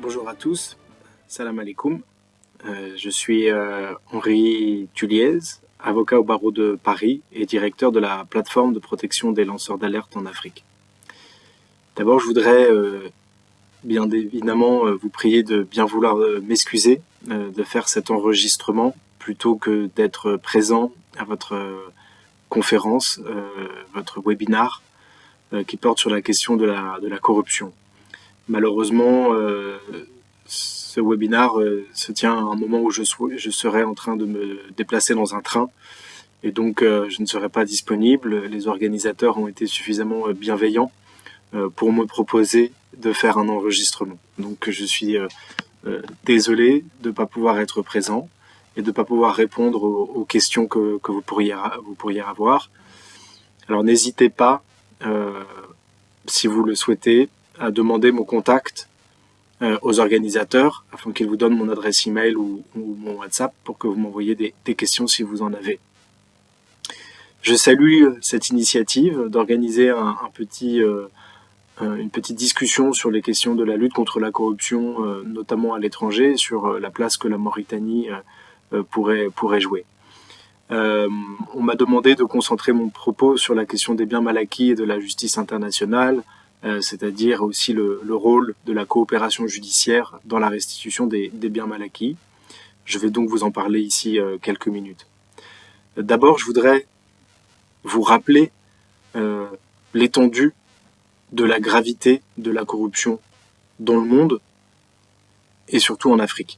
Bonjour à tous, salam alaikum. Je suis Henri Tulliez, avocat au barreau de Paris et directeur de la plateforme de protection des lanceurs d'alerte en Afrique. D'abord, je voudrais bien évidemment vous prier de bien vouloir m'excuser de faire cet enregistrement plutôt que d'être présent à votre conférence, votre webinar qui porte sur la question de la corruption. Malheureusement, ce webinar se tient à un moment où je serai en train de me déplacer dans un train et donc je ne serai pas disponible. Les organisateurs ont été suffisamment bienveillants pour me proposer de faire un enregistrement. Donc je suis désolé de ne pas pouvoir être présent et de ne pas pouvoir répondre aux questions que vous pourriez avoir. Alors n'hésitez pas, si vous le souhaitez, à demander mon contact aux organisateurs afin qu'ils vous donnent mon adresse email ou mon WhatsApp pour que vous m'envoyiez des questions si vous en avez. Je salue cette initiative d'organiser une petite discussion sur les questions de la lutte contre la corruption, notamment à l'étranger, sur la place que la Mauritanie pourrait jouer. On m'a demandé de concentrer mon propos sur la question des biens mal acquis et de la justice internationale, c'est-à-dire aussi le rôle de la coopération judiciaire dans la restitution des biens mal acquis. Je vais donc vous en parler ici quelques minutes. D'abord, je voudrais vous rappeler l'étendue de la gravité de la corruption dans le monde et surtout en Afrique.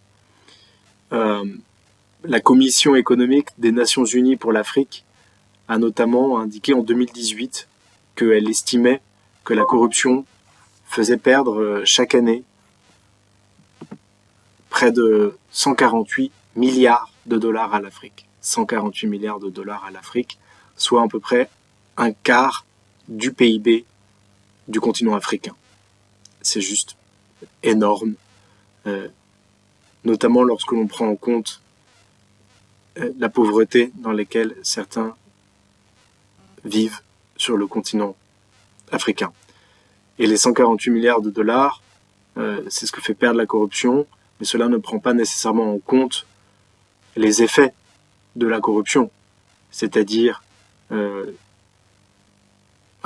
La Commission économique des Nations Unies pour l'Afrique a notamment indiqué en 2018 qu'elle estimait que la corruption faisait perdre chaque année près de 148 milliards de dollars à l'Afrique. 148 milliards de dollars à l'Afrique, soit à peu près un quart du PIB du continent africain. C'est juste énorme, notamment lorsque l'on prend en compte la pauvreté dans laquelle certains vivent sur le continent africain. Et les 148 milliards de dollars, c'est ce que fait perdre la corruption, mais cela ne prend pas nécessairement en compte les effets de la corruption, c'est-à-dire un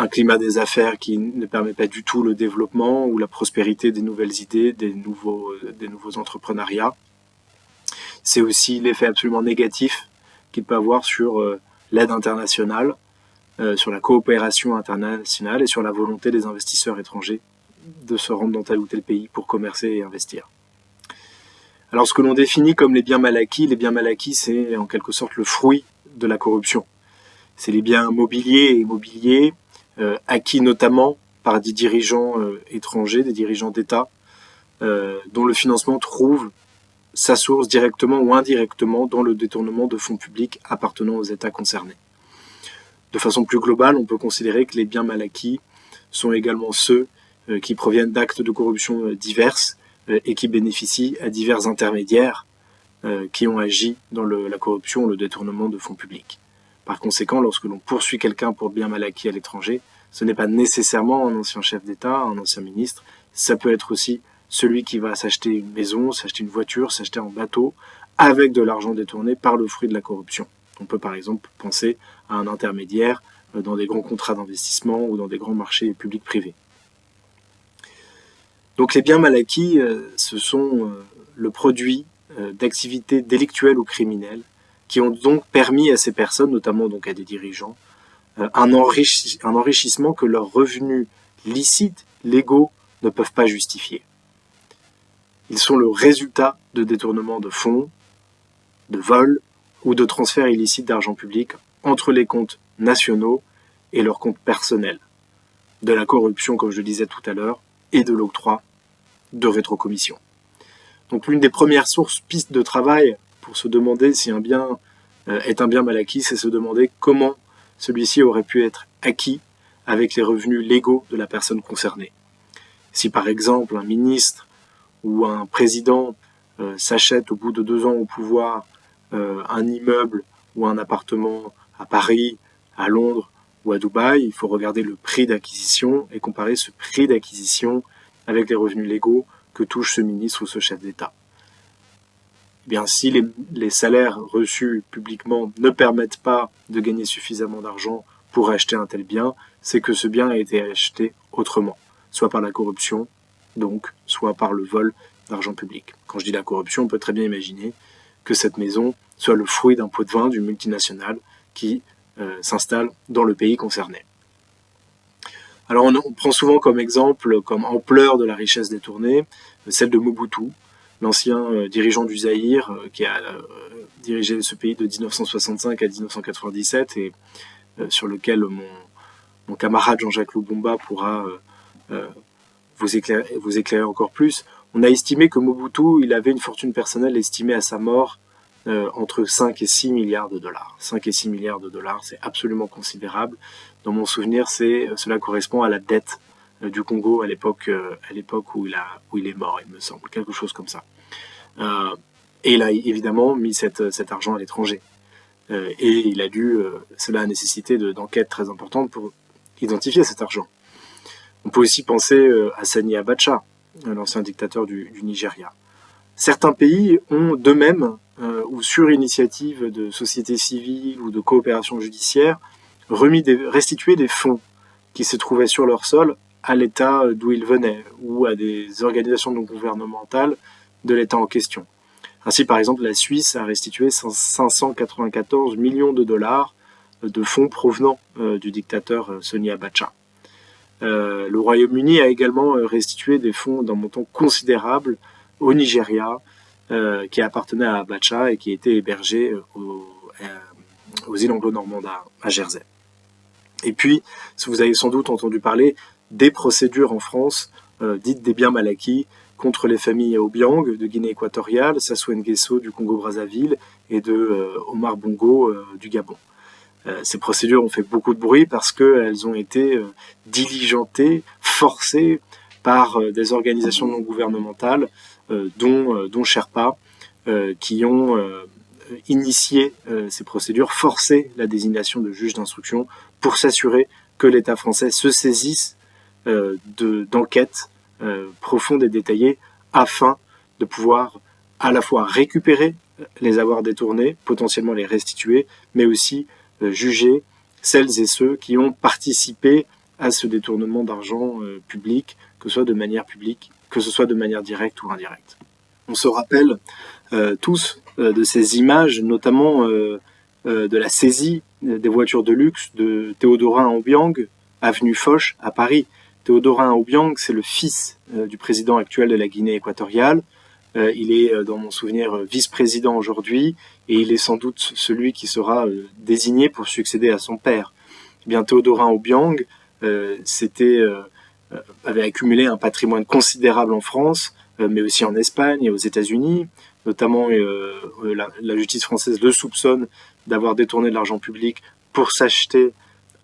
climat des affaires qui ne permet pas du tout le développement ou la prospérité des nouvelles idées, des nouveaux entrepreneuriats. C'est aussi l'effet absolument négatif qu'il peut avoir sur l'aide internationale, sur la coopération internationale et sur la volonté des investisseurs étrangers de se rendre dans tel ou tel pays pour commercer et investir. Alors ce que l'on définit comme les biens mal acquis, c'est en quelque sorte le fruit de la corruption. C'est les biens mobiliers et immobiliers acquis notamment par des dirigeants étrangers, des dirigeants d'État, dont le financement trouve sa source directement ou indirectement dans le détournement de fonds publics appartenant aux États concernés. De façon plus globale, on peut considérer que les biens mal acquis sont également ceux qui proviennent d'actes de corruption diverses et qui bénéficient à divers intermédiaires qui ont agi dans la corruption ou le détournement de fonds publics. Par conséquent, lorsque l'on poursuit quelqu'un pour bien mal acquis à l'étranger, ce n'est pas nécessairement un ancien chef d'État, un ancien ministre, ça peut être aussi celui qui va s'acheter une maison, s'acheter une voiture, s'acheter un bateau, avec de l'argent détourné par le fruit de la corruption. On peut par exemple penser à un intermédiaire dans des grands contrats d'investissement ou dans des grands marchés publics-privés. Donc les biens mal acquis, ce sont le produit d'activités délictuelles ou criminelles qui ont donc permis à ces personnes, notamment donc à des dirigeants, un enrichissement que leurs revenus licites, légaux, ne peuvent pas justifier. Ils sont le résultat de détournements de fonds, de vols ou de transferts illicites d'argent public entre les comptes nationaux et leurs comptes personnels, de la corruption, comme je le disais tout à l'heure, et de l'octroi de rétrocommissions. Donc l'une des premières pistes de travail pour se demander si un bien est un bien mal acquis, c'est se demander comment celui-ci aurait pu être acquis avec les revenus légaux de la personne concernée. Si par exemple un ministre ou un président s'achète au bout de 2 ans au pouvoir un immeuble ou un appartement à Paris, à Londres ou à Dubaï, il faut regarder le prix d'acquisition et comparer ce prix d'acquisition avec les revenus légaux que touche ce ministre ou ce chef d'État. Eh bien, si les salaires reçus publiquement ne permettent pas de gagner suffisamment d'argent pour acheter un tel bien, c'est que ce bien a été acheté autrement, soit par la corruption, donc, soit par le vol d'argent public. Quand je dis la corruption, on peut très bien imaginer que cette maison soit le fruit d'un pot de vin d'une multinationale qui s'installe dans le pays concerné. Alors on prend souvent comme exemple, comme ampleur de la richesse détournée, celle de Mobutu, l'ancien dirigeant du Zaïre qui a dirigé ce pays de 1965 à 1997 et sur lequel mon camarade Jean-Jacques Lubumba pourra vous éclairer encore plus. On a estimé que Mobutu, il avait une fortune personnelle estimée à sa mort entre 5 et 6 milliards de dollars. 5 et 6 milliards de dollars, c'est absolument considérable. Dans mon souvenir, cela correspond à la dette du Congo à l'époque où il est mort, il me semble, quelque chose comme ça. Et il a évidemment mis cet argent à l'étranger. Et cela a nécessité d'enquêtes très importantes pour identifier cet argent. On peut aussi penser à Sani Abacha, l'ancien dictateur du Nigeria. Certains pays ont d'eux-mêmes, ou sur initiative de sociétés civiles ou de coopération judiciaire, restitué des fonds qui se trouvaient sur leur sol à l'État d'où ils venaient, ou à des organisations non gouvernementales de l'État en question. Ainsi, par exemple, la Suisse a restitué 594 millions de dollars de fonds provenant du dictateur Sani Abacha. Le Royaume-Uni a également restitué des fonds d'un montant considérable au Nigeria, qui appartenait à Abacha et qui était hébergé aux îles anglo-normandes à Jersey. Et puis, vous avez sans doute entendu parler des procédures en France, dites des biens mal acquis, contre les familles Obiang de Guinée équatoriale, Sassou Nguesso du Congo-Brazzaville et de Omar Bongo du Gabon. Ces procédures ont fait beaucoup de bruit parce qu'elles ont été diligentées, forcées par des organisations non gouvernementales, dont Sherpa, qui ont initié ces procédures, forcé la désignation de juges d'instruction pour s'assurer que l'État français se saisisse d'enquêtes profondes et détaillées afin de pouvoir à la fois récupérer les avoirs détournés, potentiellement les restituer, mais aussi juger celles et ceux qui ont participé à ce détournement d'argent public, que ce soit de manière directe ou indirecte. On se rappelle tous de ces images, notamment de la saisie des voitures de luxe de Théodorin Obiang, avenue Foch à Paris. Théodorin Obiang, c'est le fils du président actuel de la Guinée équatoriale. Il est, dans mon souvenir, vice-président aujourd'hui, et il est sans doute celui qui sera désigné pour succéder à son père. Eh bien, Théodorin Obiang avait accumulé un patrimoine considérable en France, mais aussi en Espagne et aux États-Unis. Notamment, la justice française le soupçonne d'avoir détourné de l'argent public pour s'acheter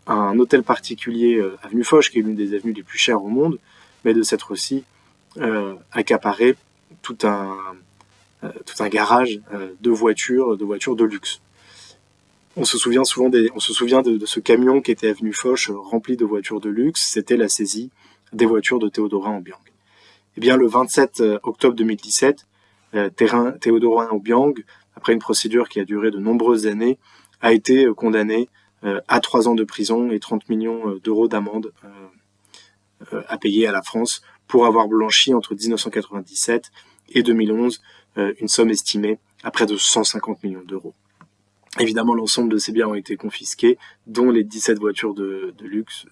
un hôtel particulier avenue Foch, qui est l'une des avenues les plus chères au monde, mais de s'être aussi accaparé tout un garage de voitures de luxe. On se souvient de ce camion qui était avenue Foch rempli de voitures de luxe. C'était la saisie des voitures de Théodorin Obiang. Eh bien, le 27 octobre 2017, Théodorin Obiang, après une procédure qui a duré de nombreuses années, a été condamné à 3 ans de prison et 30 millions d'euros d'amende à payer à la France pour avoir blanchi entre 1997 et 2011 une somme estimée à près de 150 millions d'euros. Évidemment, l'ensemble de ces biens ont été confisqués, dont les 17 voitures de luxe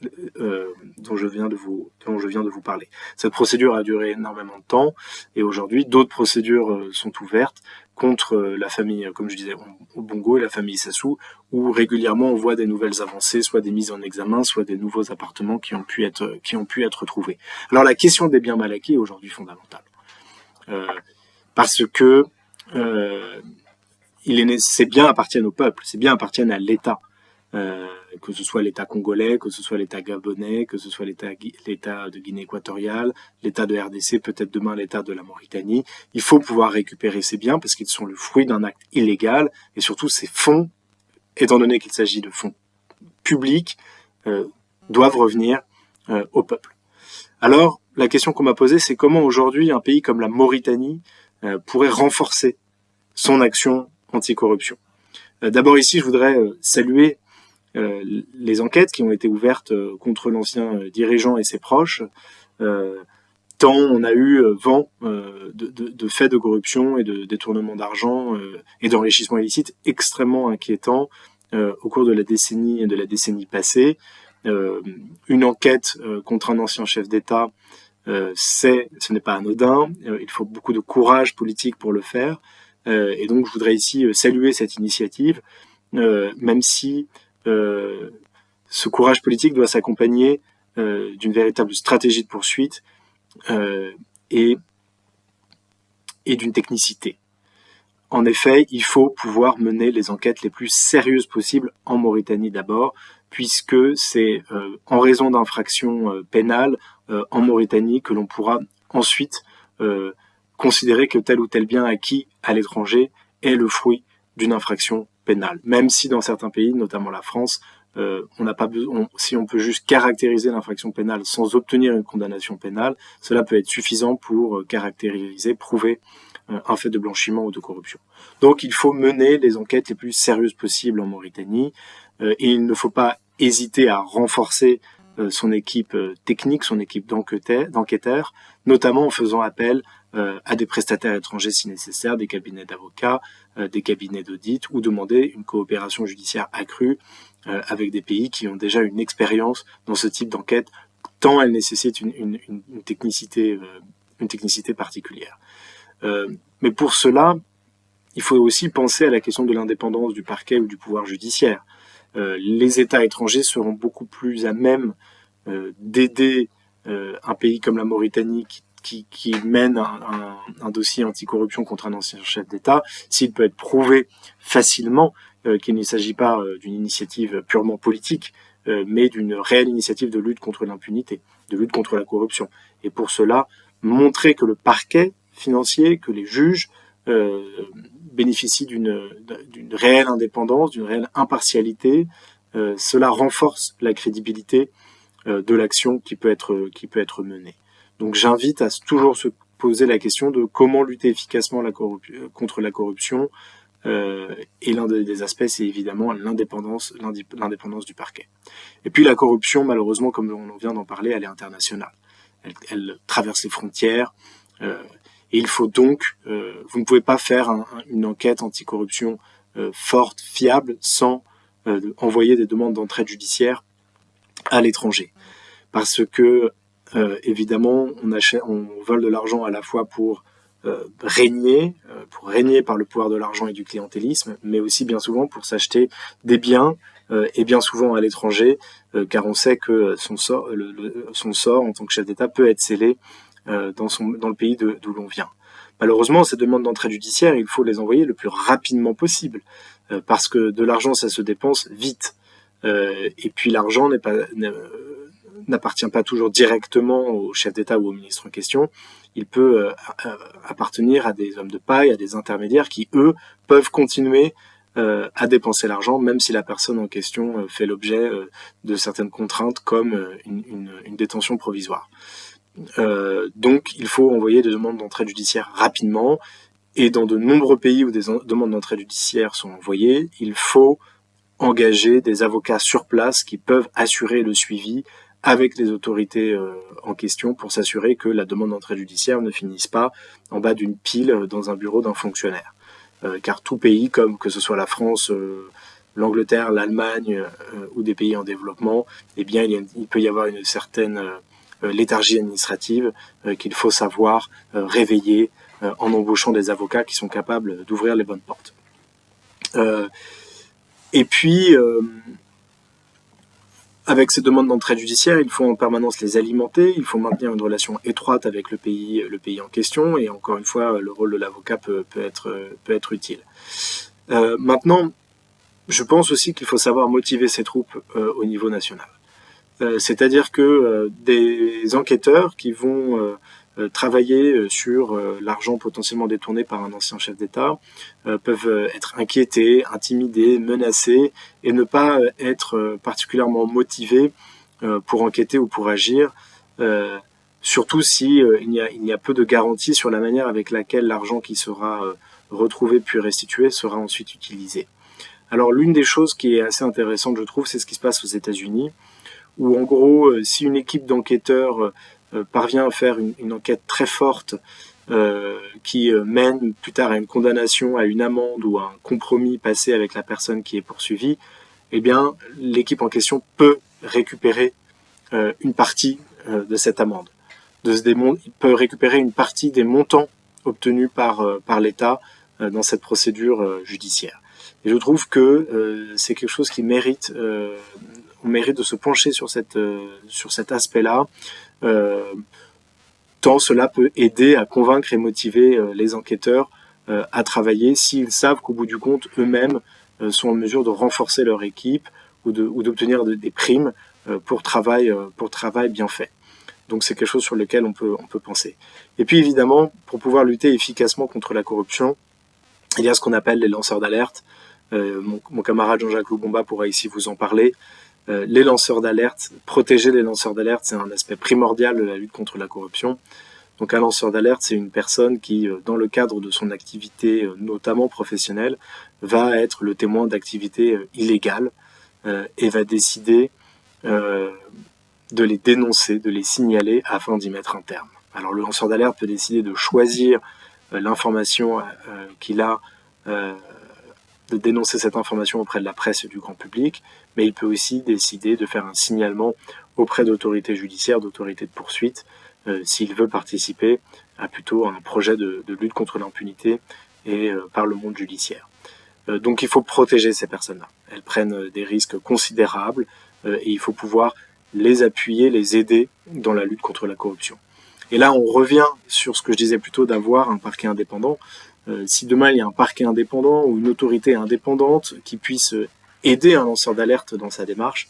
dont je viens de vous parler. Cette procédure a duré énormément de temps, et aujourd'hui, d'autres procédures sont ouvertes contre la famille, comme je disais, Bongo et la famille Sassou, où régulièrement on voit des nouvelles avancées, soit des mises en examen, soit des nouveaux appartements qui ont pu être trouvés. Alors la question des biens mal acquis est aujourd'hui fondamentale, parce que ces biens appartiennent au peuple, ces biens appartiennent à l'État, que ce soit l'État congolais, que ce soit l'État gabonais, que ce soit l'État de Guinée équatoriale, l'État de RDC, peut-être demain l'État de la Mauritanie. Il faut pouvoir récupérer ces biens parce qu'ils sont le fruit d'un acte illégal, et surtout ces fonds, étant donné qu'il s'agit de fonds publics, doivent revenir au peuple. Alors, la question qu'on m'a posée, c'est comment aujourd'hui un pays comme la Mauritanie pourrait renforcer son action anticorruption. D'abord ici, je voudrais saluer les enquêtes qui ont été ouvertes contre l'ancien dirigeant et ses proches, tant on a eu vent de faits de corruption et de détournement d'argent et d'enrichissement illicite extrêmement inquiétants au cours de la décennie passée. Une enquête contre un ancien chef d'État, ce n'est pas anodin, il faut beaucoup de courage politique pour le faire, et donc je voudrais ici saluer cette initiative, même si ce courage politique doit s'accompagner d'une véritable stratégie de poursuite et d'une technicité. En effet, il faut pouvoir mener les enquêtes les plus sérieuses possibles en Mauritanie d'abord, puisque c'est en raison d'infractions pénales en Mauritanie que l'on pourra ensuite considérer que tel ou tel bien acquis à l'étranger est le fruit d'une infraction pénale. Même si dans certains pays, notamment la France, on n'a pas besoin, si on peut juste caractériser l'infraction pénale sans obtenir une condamnation pénale, cela peut être suffisant pour caractériser, prouver un fait de blanchiment ou de corruption. Donc il faut mener les enquêtes les plus sérieuses possibles en Mauritanie et il ne faut pas hésiter à renforcer son équipe technique, son équipe d'enquêteurs, notamment en faisant appel à des prestataires étrangers si nécessaire, des cabinets d'avocats, des cabinets d'audit, ou demander une coopération judiciaire accrue avec des pays qui ont déjà une expérience dans ce type d'enquête, tant elle nécessite une technicité particulière. Mais pour cela, il faut aussi penser à la question de l'indépendance du parquet ou du pouvoir judiciaire. Les États étrangers seront beaucoup plus à même d'aider un pays comme la Mauritanie qui mène un dossier anticorruption contre un ancien chef d'État, s'il peut être prouvé facilement qu'il ne s'agit pas d'une initiative purement politique, mais d'une réelle initiative de lutte contre l'impunité, de lutte contre la corruption. Et pour cela, montrer que le parquet financier, que les juges bénéficient d'une réelle indépendance, d'une réelle impartialité, cela renforce la crédibilité de l'action qui peut être menée. Donc j'invite à toujours se poser la question de comment lutter efficacement contre la corruption, et l'un des aspects, c'est évidemment l'indépendance du parquet. Et puis la corruption, malheureusement, comme on vient d'en parler, elle est internationale. Elle traverse les frontières, et il faut donc, vous ne pouvez pas faire une enquête anticorruption forte, fiable, sans envoyer des demandes d'entraide judiciaire à l'étranger. Parce que, évidemment, on vole de l'argent à la fois pour régner par le pouvoir de l'argent et du clientélisme, mais aussi bien souvent pour s'acheter des biens, et bien souvent à l'étranger, car on sait que son sort en tant que chef d'État peut être scellé dans le pays d'où l'on vient. Malheureusement, ces demandes d'entrée judiciaire, il faut les envoyer le plus rapidement possible, parce que de l'argent, ça se dépense vite. Et puis l'argent n'appartient pas toujours directement au chef d'État ou au ministre en question. Il peut appartenir à des hommes de paille, à des intermédiaires qui, eux, peuvent continuer à dépenser l'argent, même si la personne en question fait l'objet de certaines contraintes comme une détention provisoire. Donc il faut envoyer des demandes d'entrée judiciaire rapidement, et dans de nombreux pays où des demandes d'entrée judiciaire sont envoyées, il faut engager des avocats sur place qui peuvent assurer le suivi avec les autorités en question pour s'assurer que la demande d'entrée judiciaire ne finisse pas en bas d'une pile dans un bureau d'un fonctionnaire. Car tout pays, comme que ce soit la France, l'Angleterre, l'Allemagne ou des pays en développement, eh bien il peut y avoir une certaine léthargie administrative qu'il faut savoir réveiller en embauchant des avocats qui sont capables d'ouvrir les bonnes portes. Et puis, avec ces demandes d'entraide judiciaire, il faut en permanence les alimenter, il faut maintenir une relation étroite avec le pays en question, et encore une fois, le rôle de l'avocat peut être utile. Maintenant, je pense aussi qu'il faut savoir motiver ses troupes au niveau national. C'est-à-dire que des enquêteurs qui vont travailler sur l'argent potentiellement détourné par un ancien chef d'État peuvent être inquiétés, intimidés, menacés, et ne pas être particulièrement motivés pour enquêter ou pour agir surtout si il y a peu de garanties sur la manière avec laquelle l'argent qui sera retrouvé puis restitué sera ensuite utilisé. Alors l'une des choses qui est assez intéressante, je trouve, c'est ce qui se passe aux États-Unis, où en gros, si une équipe d'enquêteurs parvient à faire une enquête très forte qui mène plus tard à une condamnation, à une amende ou à un compromis passé avec la personne qui est poursuivie, eh bien l'équipe en question peut récupérer une partie de cette amende. Il peut récupérer une partie des montants obtenus par l'État dans cette procédure judiciaire. Et je trouve que c'est quelque chose qui mérite, on mérite de se pencher sur cet aspect-là, tant cela peut aider à convaincre et motiver les enquêteurs à travailler s'ils savent qu'au bout du compte, eux-mêmes sont en mesure de renforcer leur équipe ou d'obtenir des primes pour travail bien fait. Donc c'est quelque chose sur lequel on peut penser. Et puis évidemment, pour pouvoir lutter efficacement contre la corruption, il y a ce qu'on appelle les lanceurs d'alerte. Mon camarade Jean-Jacques Loubomba pourra ici vous en parler. Les lanceurs d'alerte, protéger les lanceurs d'alerte, c'est un aspect primordial de la lutte contre la corruption. Donc un lanceur d'alerte, c'est une personne qui, dans le cadre de son activité, notamment professionnelle, va être le témoin d'activités illégales et va décider de les dénoncer, de les signaler afin d'y mettre un terme. Alors le lanceur d'alerte peut décider de choisir l'information qu'il a, de dénoncer cette information auprès de la presse et du grand public, mais il peut aussi décider de faire un signalement auprès d'autorités judiciaires, d'autorités de poursuite, s'il veut participer à plutôt un projet de lutte contre l'impunité et par le monde judiciaire. Donc il faut protéger ces personnes-là. Elles prennent des risques considérables et il faut pouvoir les appuyer, les aider dans la lutte contre la corruption. Et là, on revient sur ce que je disais plus tôt d'avoir un parquet indépendant. Si demain il y a un parquet indépendant ou une autorité indépendante qui puisse aider un lanceur d'alerte dans sa démarche,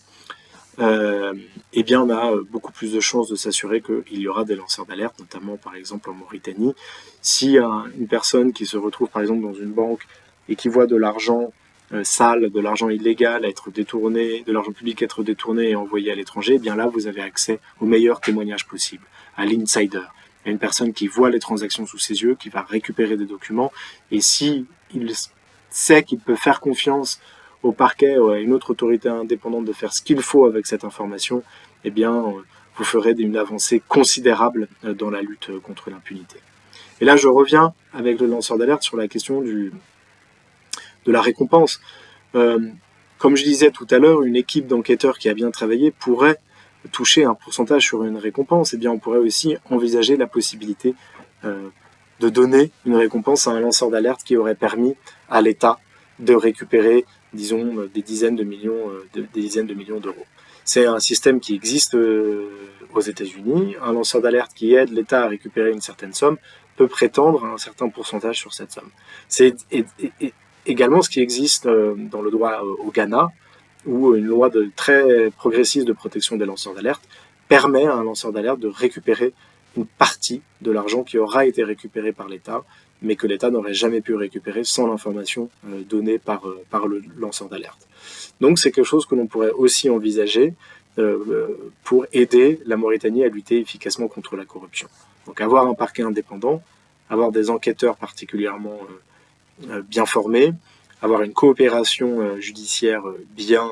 eh bien on a beaucoup plus de chances de s'assurer qu'il y aura des lanceurs d'alerte, notamment par exemple en Mauritanie. Si une personne qui se retrouve par exemple dans une banque et qui voit de l'argent sale, de l'argent illégal être détourné, de l'argent public être détourné et envoyé à l'étranger, eh bien là vous avez accès aux meilleurs témoignages possibles, à l'insider. Il y a une personne qui voit les transactions sous ses yeux, qui va récupérer des documents, et si il sait qu'il peut faire confiance au parquet ou à une autre autorité indépendante de faire ce qu'il faut avec cette information, eh bien vous ferez une avancée considérable dans la lutte contre l'impunité. Et là je reviens avec le lanceur d'alerte sur la question de la récompense. Comme je disais tout à l'heure, une équipe d'enquêteurs qui a bien travaillé pourrait toucher un pourcentage sur une récompense. Eh bien, on pourrait aussi envisager la possibilité de donner une récompense à un lanceur d'alerte qui aurait permis à l'État de récupérer, disons, des dizaines de millions d'euros. C'est un système qui existe aux États-Unis. Un lanceur d'alerte qui aide l'État à récupérer une certaine somme peut prétendre à un certain pourcentage sur cette somme. C'est également ce qui existe dans le droit au Ghana, où une loi très progressiste de protection des lanceurs d'alerte permet à un lanceur d'alerte de récupérer une partie de l'argent qui aura été récupéré par l'État, mais que l'État n'aurait jamais pu récupérer sans l'information donnée par le lanceur d'alerte. Donc c'est quelque chose que l'on pourrait aussi envisager pour aider la Mauritanie à lutter efficacement contre la corruption. Donc avoir un parquet indépendant, avoir des enquêteurs particulièrement bien formés, avoir une coopération judiciaire bien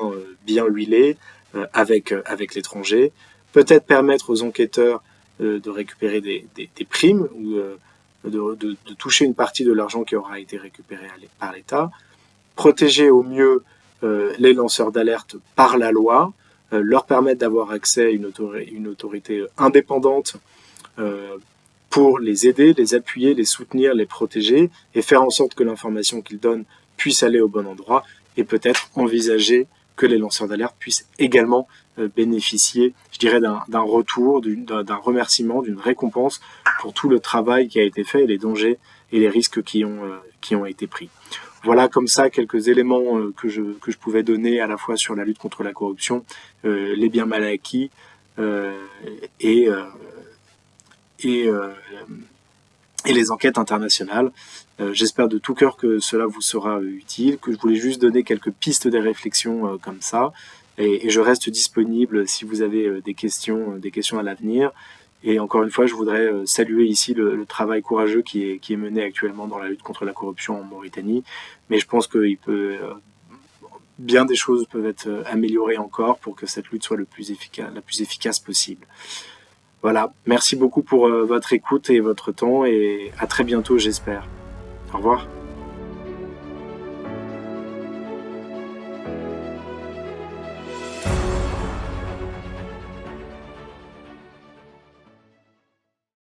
huilée avec l'étranger, peut-être permettre aux enquêteurs de récupérer des primes ou de toucher une partie de l'argent qui aura été récupéré par l'État, protéger au mieux les lanceurs d'alerte par la loi, leur permettre d'avoir accès à une autorité indépendante pour les aider, les appuyer, les soutenir, les protéger et faire en sorte que l'information qu'ils donnent puisse aller au bon endroit et peut-être envisager que les lanceurs d'alerte puissent également bénéficier, je dirais, d'un retour, d'un remerciement, d'une récompense pour tout le travail qui a été fait et les dangers et les risques qui ont été pris. Voilà comme ça quelques éléments que je pouvais donner à la fois sur la lutte contre la corruption, les biens mal acquis et les enquêtes internationales. J'espère de tout cœur que cela vous sera utile, que je voulais juste donner quelques pistes de réflexion comme ça. Et je reste disponible si vous avez des questions à l'avenir. Et encore une fois, je voudrais saluer ici le travail courageux qui est mené actuellement dans la lutte contre la corruption en Mauritanie. Mais je pense que bien des choses peuvent être améliorées encore pour que cette lutte soit la plus efficace possible. Voilà, merci beaucoup pour votre écoute et votre temps et à très bientôt j'espère. Au revoir.